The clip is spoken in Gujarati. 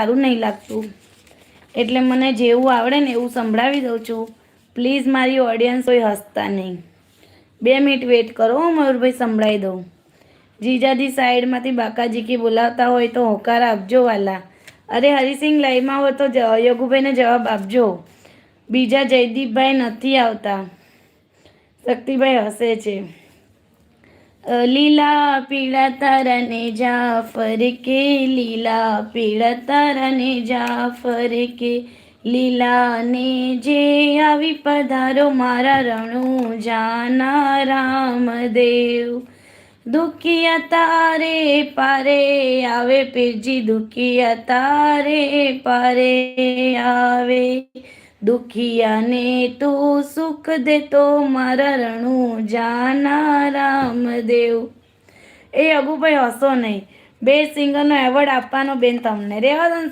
સારું નહીં લાગતું, એટલે મને જેવું આવડે ને એવું સંભળાવી દઉં છું. પ્લીઝ મારી ઓડિયન્સ કોઈ હસતા નહીં. 2 મિનિટ વેટ કરો, મયુરભાઈ સંભળાવી દઉં. જીજાજી સાઈડમાંથી બાકાજીકી બોલાવતા હોય તો હોકાર આપજો વાલા. અરે હરિસિંહ લાઈવમાં હોય તો યગુભાઈને જવાબ આપજો. બીજા જયદીપભાઈ નથી આવતા. શક્તિભાઈ હસે છે. લીલા પીળા તારાને જાફર કે, લીલા પીળા તારાને જાફર કે, લીલા ને જે આવી પધારો મારા રણુ જાના રામદેવ. દુખિયા તારે પારે આવે પીરજી, દુખિયા તારે પારે આવે, દુખિયાને તું સુખ દેતો મારા રણુ જાના રામદેવ. એ અગુભાઈ હસો નહીં, બેસ્ટ સિંગરનો એવોર્ડ આપવાનો બેન તમને. રહેવા દો ને